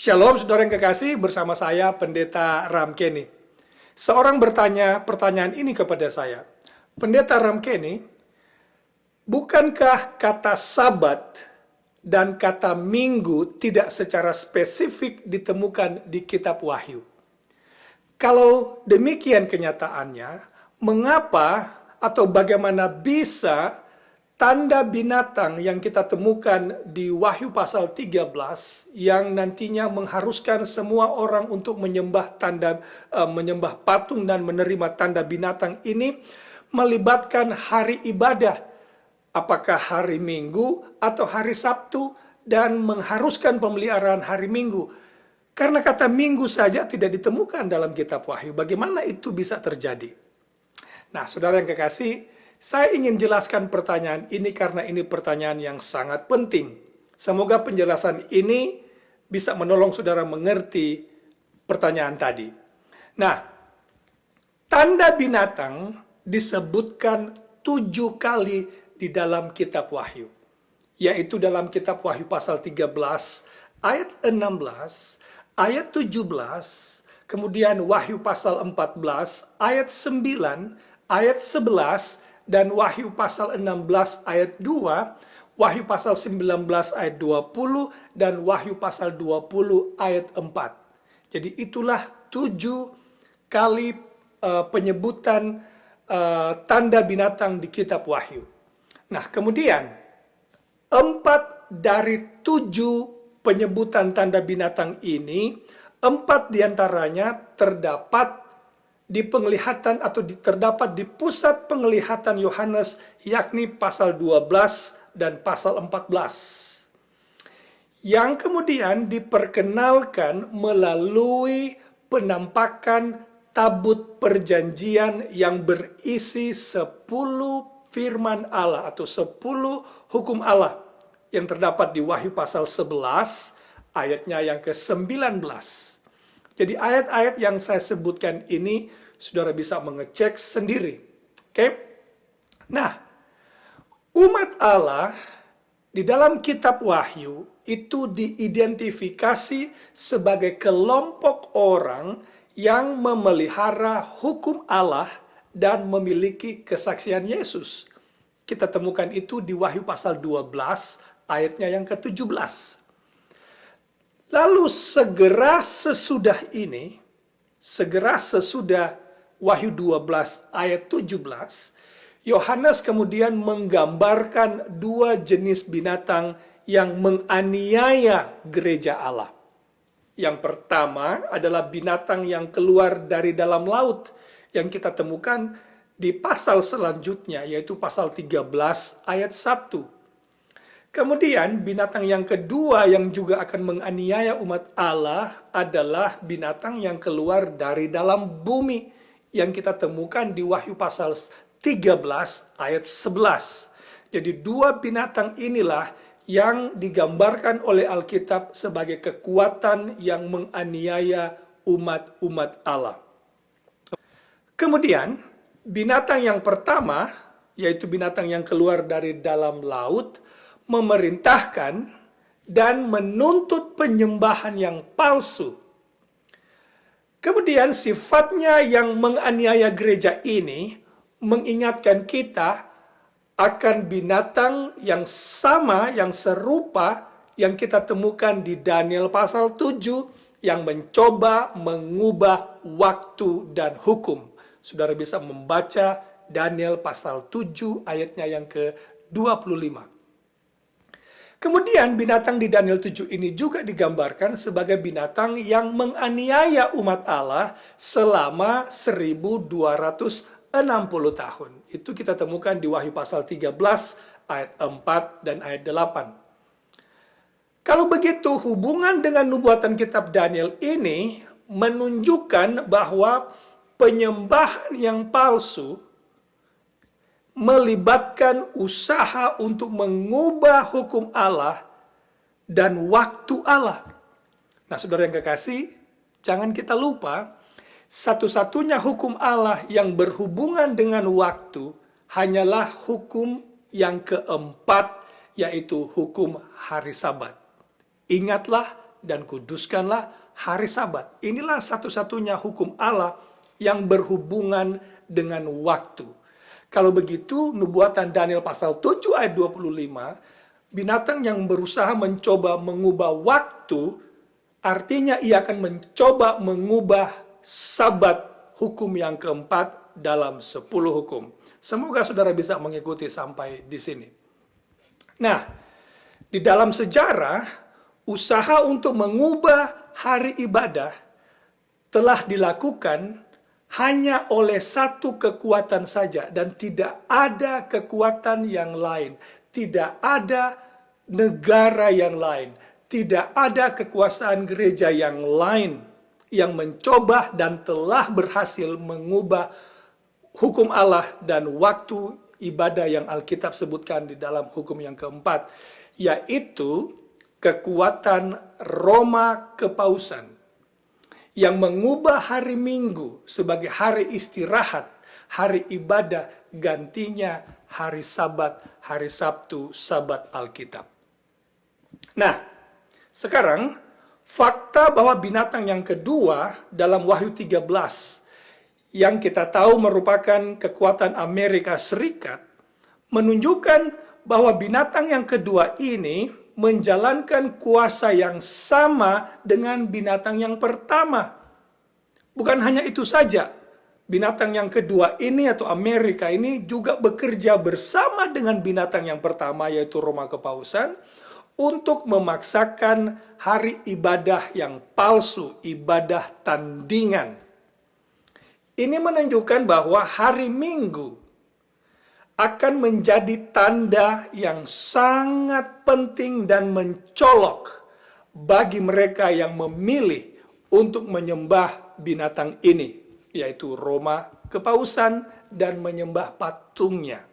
Shalom saudara yang kekasih, bersama saya Pendeta Ramkeni. Seorang bertanya pertanyaan ini kepada saya. Pendeta Ramkeni, bukankah kata sabat dan kata minggu tidak secara spesifik ditemukan di kitab Wahyu? Kalau demikian kenyataannya, mengapa atau bagaimana bisa tanda binatang yang kita temukan di Wahyu pasal 13 yang nantinya mengharuskan semua orang untuk menyembah patung dan menerima tanda binatang ini melibatkan hari ibadah, apakah hari Minggu atau hari Sabtu, dan mengharuskan pemeliharaan hari Minggu. Karena kata minggu saja tidak ditemukan dalam kitab Wahyu. Bagaimana itu bisa terjadi? Nah, saudara yang kekasih, saya ingin jelaskan pertanyaan ini karena ini pertanyaan yang sangat penting. Semoga penjelasan ini bisa menolong saudara mengerti pertanyaan tadi. Nah, tanda binatang disebutkan 7 kali di dalam kitab Wahyu. Yaitu dalam kitab Wahyu pasal 13, ayat 16, ayat 17, kemudian Wahyu pasal 14, ayat 9, ayat 11, dan Wahyu pasal 16 ayat 2, Wahyu pasal 19 ayat 20, dan Wahyu pasal 20 ayat 4. Jadi itulah 7 kali penyebutan tanda binatang di kitab Wahyu. Nah, kemudian 4 dari 7 penyebutan tanda binatang ini, 4 diantaranya terdapat di penglihatan atau terdapat di pusat penglihatan Yohanes, yakni pasal 12 dan pasal 14. Yang kemudian diperkenalkan melalui penampakan tabut perjanjian yang berisi 10 firman Allah atau 10 hukum Allah yang terdapat di Wahyu pasal 11 ayatnya yang ke-19. Jadi ayat-ayat yang saya sebutkan ini saudara bisa mengecek sendiri. Oke? Nah, umat Allah di dalam kitab Wahyu itu diidentifikasi sebagai kelompok orang yang memelihara hukum Allah dan memiliki kesaksian Yesus. Kita temukan itu di Wahyu pasal 12 ayatnya yang ke-17. Lalu segera sesudah ini, segera sesudah Wahyu 12 ayat 17, Yohanes kemudian menggambarkan 2 jenis binatang yang menganiaya gereja Allah. Yang pertama adalah binatang yang keluar dari dalam laut, yang kita temukan di pasal selanjutnya, yaitu pasal 13 ayat 1. Kemudian binatang yang kedua yang juga akan menganiaya umat Allah adalah binatang yang keluar dari dalam bumi yang kita temukan di Wahyu pasal 13 ayat 11. Jadi 2 binatang inilah yang digambarkan oleh Alkitab sebagai kekuatan yang menganiaya umat-umat Allah. Kemudian binatang yang pertama, yaitu binatang yang keluar dari dalam laut, memerintahkan dan menuntut penyembahan yang palsu. Kemudian sifatnya yang menganiaya gereja ini mengingatkan kita akan binatang yang sama, yang serupa yang kita temukan di Daniel pasal 7 yang mencoba mengubah waktu dan hukum. Saudara bisa membaca Daniel pasal 7 ayatnya yang ke-25. Kemudian binatang di Daniel 7 ini juga digambarkan sebagai binatang yang menganiaya umat Allah selama 1260 tahun. Itu kita temukan di Wahyu pasal 13 ayat 4 dan ayat 8. Kalau begitu, hubungan dengan nubuatan kitab Daniel ini menunjukkan bahwa penyembahan yang palsu melibatkan usaha untuk mengubah hukum Allah dan waktu Allah. Nah, saudara yang kekasih, jangan kita lupa, satu-satunya hukum Allah yang berhubungan dengan waktu hanyalah hukum yang keempat, yaitu hukum hari Sabat. Ingatlah dan kuduskanlah hari Sabat. Inilah satu-satunya hukum Allah yang berhubungan dengan waktu. Kalau begitu, nubuatan Daniel pasal 7 ayat 25, binatang yang berusaha mencoba mengubah waktu, artinya ia akan mencoba mengubah Sabat hukum yang keempat dalam 10 hukum. Semoga saudara bisa mengikuti sampai di sini. Nah, di dalam sejarah, usaha untuk mengubah hari ibadah telah dilakukan hanya oleh satu kekuatan saja dan tidak ada kekuatan yang lain. Tidak ada negara yang lain. Tidak ada kekuasaan gereja yang lain yang mencoba dan telah berhasil mengubah hukum Allah dan waktu ibadah yang Alkitab sebutkan di dalam hukum yang keempat, yaitu kekuatan Roma Kepausan yang mengubah hari Minggu sebagai hari istirahat, hari ibadah, gantinya hari Sabat, hari Sabtu, Sabat Alkitab. Nah, sekarang fakta bahwa binatang yang kedua dalam Wahyu 13 yang kita tahu merupakan kekuatan Amerika Serikat menunjukkan bahwa binatang yang kedua ini menjalankan kuasa yang sama dengan binatang yang pertama. Bukan hanya itu saja, binatang yang kedua ini atau Amerika ini juga bekerja bersama dengan binatang yang pertama yaitu Roma Kepausan untuk memaksakan hari ibadah yang palsu, ibadah tandingan. Ini menunjukkan bahwa hari Minggu akan menjadi tanda yang sangat penting dan mencolok bagi mereka yang memilih untuk menyembah binatang ini, yaitu Roma Kepausan dan menyembah patungnya.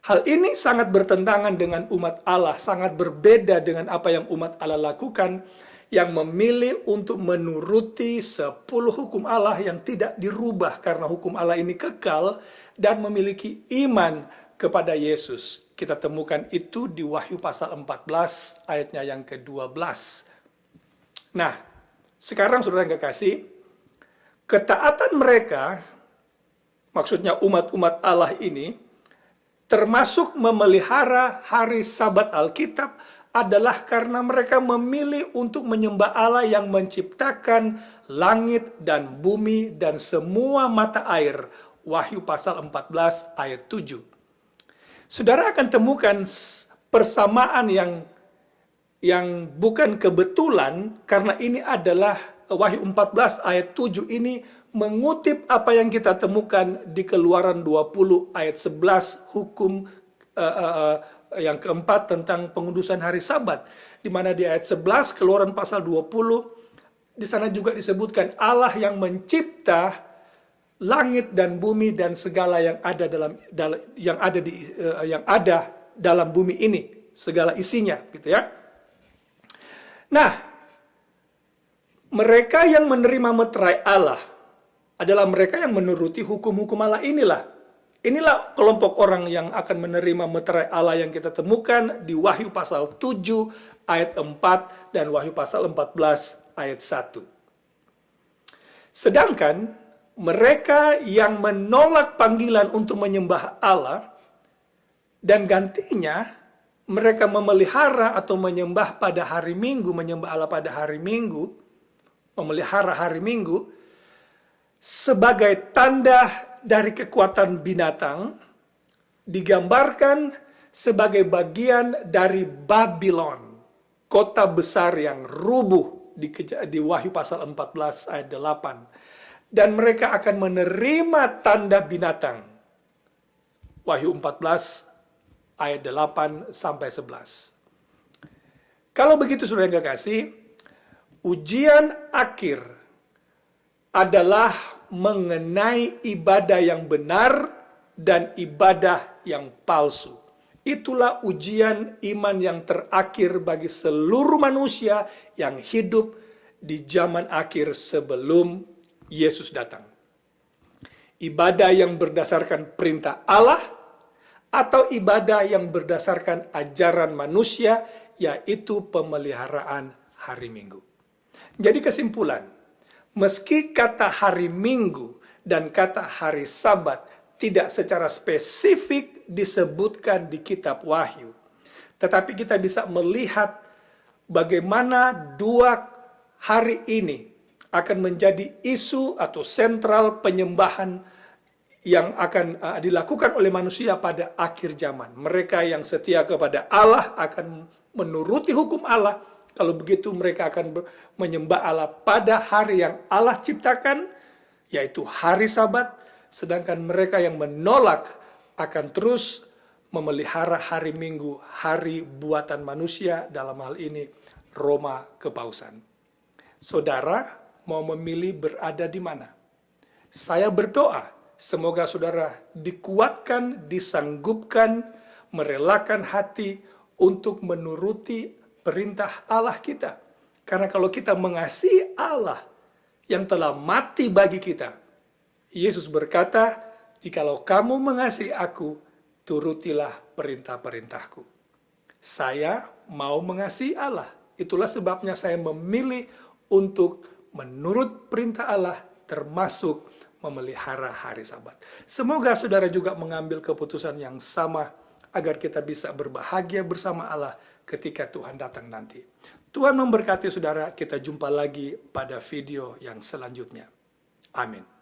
Hal ini sangat bertentangan dengan umat Allah, sangat berbeda dengan apa yang umat Allah lakukan, yang memilih untuk menuruti 10 hukum Allah yang tidak dirubah karena hukum Allah ini kekal dan memiliki iman kepada Yesus. Kita temukan itu di Wahyu pasal 14 ayatnya yang ke-12. Nah, sekarang saudara yang kekasih, ketaatan mereka, maksudnya umat-umat Allah ini, termasuk memelihara hari Sabat Alkitab, adalah karena mereka memilih untuk menyembah Allah yang menciptakan langit dan bumi dan semua mata air. Wahyu pasal 14 ayat 7. Saudara akan temukan persamaan yang bukan kebetulan, karena ini adalah Wahyu 14 ayat 7 ini mengutip apa yang kita temukan di Keluaran 20 ayat 11 hukum yang keempat tentang pengudusan hari Sabat, di mana di ayat 11 Keluaran pasal 20 di sana juga disebutkan Allah yang mencipta langit dan bumi dan segala yang ada dalam bumi ini, segala isinya, gitu ya. Nah, mereka yang menerima meterai Allah adalah mereka yang menuruti hukum-hukum Allah inilah. Inilah kelompok orang yang akan menerima meterai Allah yang kita temukan di Wahyu pasal 7 ayat 4 dan Wahyu pasal 14 ayat 1. Sedangkan mereka yang menolak panggilan untuk menyembah Allah dan gantinya mereka memelihara atau menyembah pada hari Minggu, menyembah Allah pada hari Minggu, memelihara hari Minggu sebagai tanda dari kekuatan binatang, digambarkan sebagai bagian dari Babylon, kota besar yang rubuh di Wahyu pasal 14 ayat 8. Dan mereka akan menerima tanda binatang. Wahyu 14 ayat 8 sampai 11. Kalau begitu saudara yang kekasih, ujian akhir adalah mengenai ibadah yang benar dan ibadah yang palsu. Itulah ujian iman yang terakhir bagi seluruh manusia yang hidup di zaman akhir sebelum Yesus datang. Ibadah yang berdasarkan perintah Allah atau ibadah yang berdasarkan ajaran manusia yaitu pemeliharaan hari Minggu. Jadi kesimpulan, meski kata hari Minggu dan kata hari Sabat tidak secara spesifik disebutkan di kitab Wahyu, tetapi kita bisa melihat bagaimana dua hari ini akan menjadi isu atau sentral penyembahan yang akan dilakukan oleh manusia pada akhir zaman. Mereka yang setia kepada Allah akan menuruti hukum Allah. Kalau begitu mereka akan menyembah Allah pada hari yang Allah ciptakan, yaitu hari Sabat. Sedangkan mereka yang menolak akan terus memelihara hari Minggu, hari buatan manusia, dalam hal ini Roma Kepausan. Saudara mau memilih berada di mana? Saya berdoa, semoga saudara dikuatkan, disanggupkan, merelakan hati untuk menuruti perintah Allah kita. Karena kalau kita mengasihi Allah yang telah mati bagi kita, Yesus berkata, "Jikalau kamu mengasihi aku, turutilah perintah-perintahku." Saya mau mengasihi Allah. Itulah sebabnya saya memilih untuk menurut perintah Allah, termasuk memelihara hari Sabat. Semoga saudara juga mengambil keputusan yang sama agar kita bisa berbahagia bersama Allah ketika Tuhan datang nanti. Tuhan memberkati saudara, kita jumpa lagi pada video yang selanjutnya. Amin.